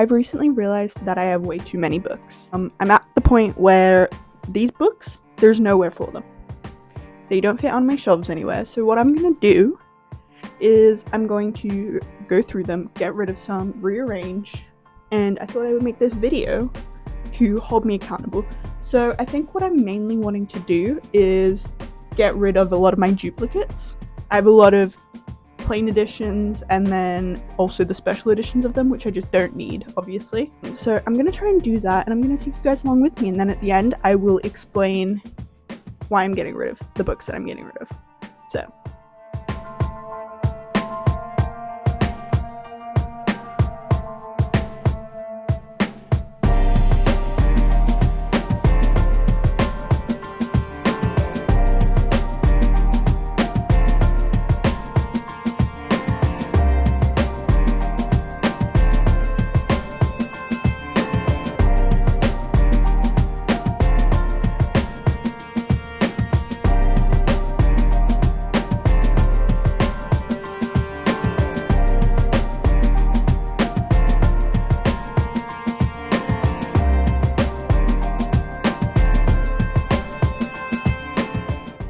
I've recently realized that I have way too many books. I'm at the point where these books, there's nowhere for them. They don't fit on my shelves anywhere, so what I'm gonna do is I'm going to go through them, get rid of some, rearrange, and I thought I would make this video to hold me accountable. So I think what I'm mainly wanting to do is get rid of a lot of my duplicates. I have a lot of plain editions and then also the special editions of them, which I just don't need, obviously. So I'm gonna try and do that, and I'm gonna take you guys along with me, and then at the end I will explain why I'm getting rid of the books that I'm getting rid of. So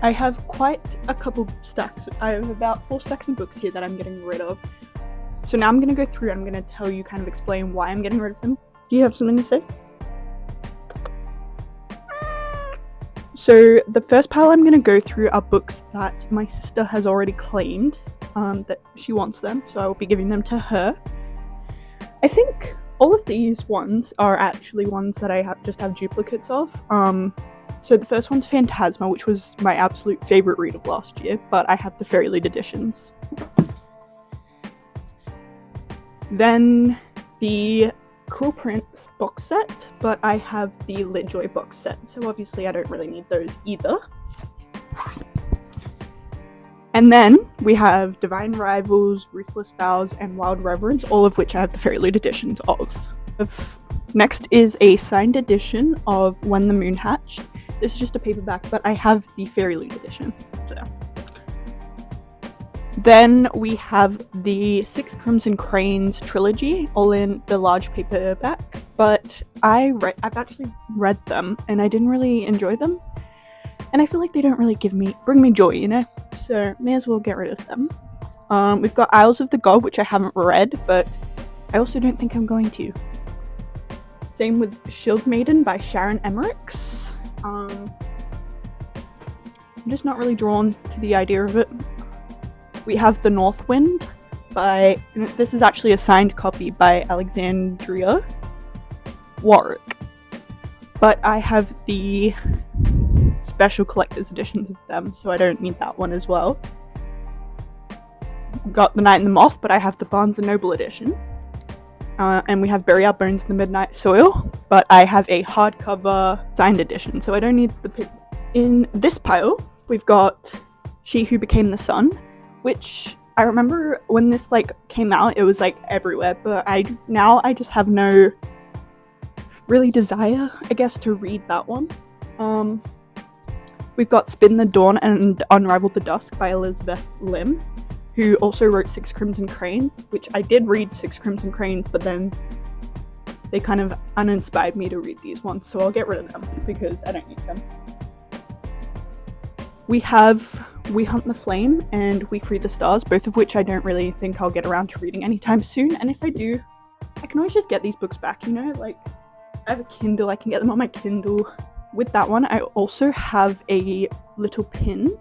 I have quite a couple stacks. I have about 4 stacks of books here that I'm getting rid of. So now I'm going to go through and I'm going to tell you, kind of explain why I'm getting rid of them. Do you have something to say? So the first pile I'm going to go through are books that my sister has already claimed that she wants them, so I will be giving them to her. I think all of these ones are actually ones that I just have duplicates of. So the first one's Phantasma, which was my absolute favourite read of last year, but I have the Fairy Lead editions. Then the Cruel Prince box set, but I have the Litjoy box set, so obviously I don't really need those either. And then we have Divine Rivals, Ruthless Vows, and Wild Reverence, all of which I have the Fairy Lead editions of. Next is a signed edition of When the Moon Hatched. This is just a paperback, but I have the Fairy Lead edition. So. Then we have the Six Crimson Cranes trilogy, all in the large paperback, but I've actually read them and I didn't really enjoy them, and I feel like they don't really bring me joy, you know? So may as well get rid of them. We've got Isles of the God, which I haven't read, but I also don't think I'm going to. Same with Shield Maiden by Sharon Emmerichs. I'm just not really drawn to the idea of it. We have The North Wind this is actually a signed copy by Alexandria Warwick, but I have the special collector's editions of them, so I don't need that one as well. Got The Night and the Moth, but I have the Barnes & Noble edition. And we have Bury Our Bones in the Midnight Soil, but I have a hardcover signed edition, so I don't need the paper. In this pile, we've got She Who Became the Sun, which I remember when this came out, it was everywhere, but I just have no really desire, I guess, to read that one. We've got Spin the Dawn and Unravel the Dusk by Elizabeth Lim, who also wrote Six Crimson Cranes, which I did read Six Crimson Cranes, but then they kind of uninspired me to read these ones, so I'll get rid of them because I don't need them. We have We Hunt the Flame and We Free the Stars, both of which I don't really think I'll get around to reading anytime soon, and if I do, I can always just get these books back, you know? I have a Kindle, I can get them on my Kindle. With that one, I also have a little pin,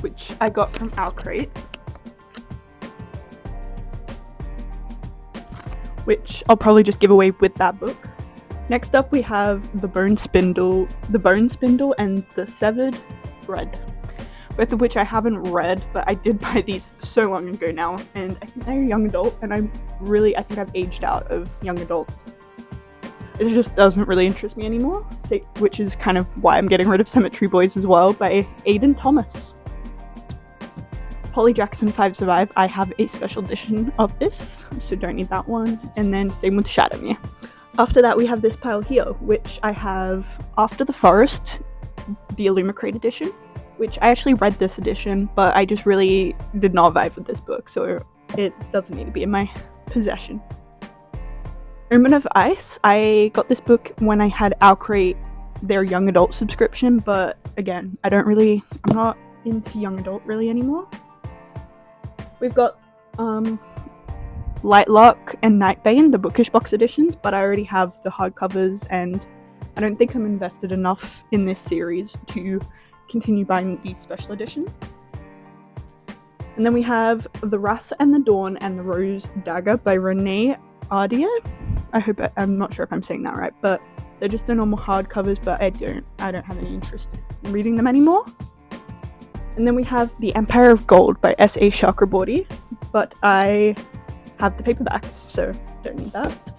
which I got from Our Crate, which I'll probably just give away with that book. Next up we have The Bone Spindle and The Severed Thread, both of which I haven't read, but I did buy these so long ago now, and I think they're young adult, and I think I've aged out of young adult. It just doesn't really interest me anymore, which is kind of why I'm getting rid of Cemetery Boys as well, by Aidan Thomas. Holly Jackson 5 Survive, I have a special edition of this, so don't need that one, and then same with Shadowmere. After that we have this pile here, which I have After the Forest, the Illumicrate edition, which I actually read this edition, but I just really did not vibe with this book, so it doesn't need to be in my Possession. Omen of Ice, I got this book when I had Owlcrate, their young adult subscription, but again, I'm not into young adult really anymore. We've got Lightlock and Nightbane, the bookish box editions, but I already have the hardcovers and I don't think I'm invested enough in this series to continue buying these special editions. And then we have The Wrath and the Dawn and the Rose Dagger by Renee Ardia. I'm not sure if I'm saying that right, but they're just the normal hardcovers, but I don't have any interest in reading them anymore. And then we have The Empire of Gold by S.A. Chakraborty, but I have the paperbacks, so don't need that.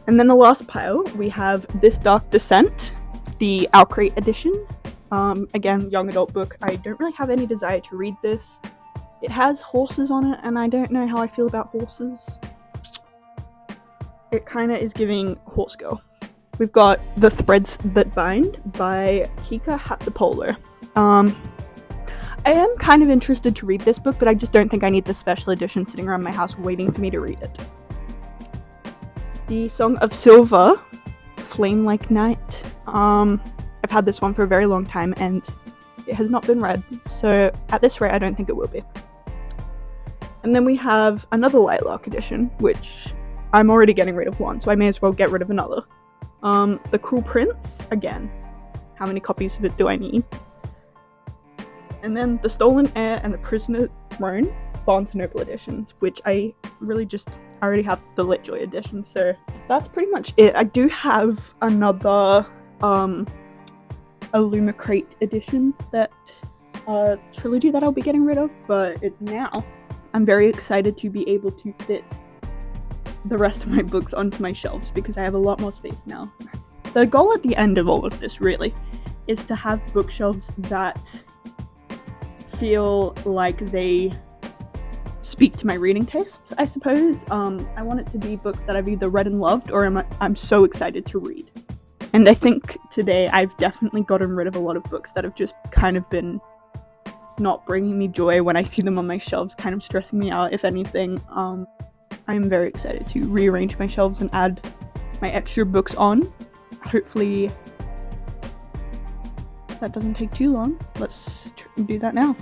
And then the last pile, we have This Dark Descent, the Owlcrate edition. Again, young adult book. I don't really have any desire to read this. It has horses on it, and I don't know how I feel about horses. It kind of is giving horse girl. We've got The Threads That Bind by Kika Hatsapolo. I am kind of interested to read this book, but I just don't think I need the special edition sitting around my house waiting for me to read it. The Song of Silver, Flame Like Night. I've had this one for a very long time and it has not been read, so at this rate I don't think it will be. And then we have another Lightlock edition, which I'm already getting rid of one, so I may as well get rid of another. The Cruel Prince, again, how many copies of it do I need? And then The Stolen Heir and The Prisoner Throne, Barnes & Noble editions, which I already have the Litjoy edition, so that's pretty much it. I do have another Illumicrate edition trilogy that I'll be getting rid of, but it's now. I'm very excited to be able to fit the rest of my books onto my shelves because I have a lot more space now. The goal at the end of all of this really is to have bookshelves that feel like they speak to my reading tastes, I suppose. I want it to be books that I've either read and loved or I'm so excited to read. And I think today I've definitely gotten rid of a lot of books that have just kind of been not bringing me joy when I see them on my shelves, kind of stressing me out, if anything. I'm very excited to rearrange my shelves and add my extra books on. Hopefully that doesn't take too long. Let's do that now.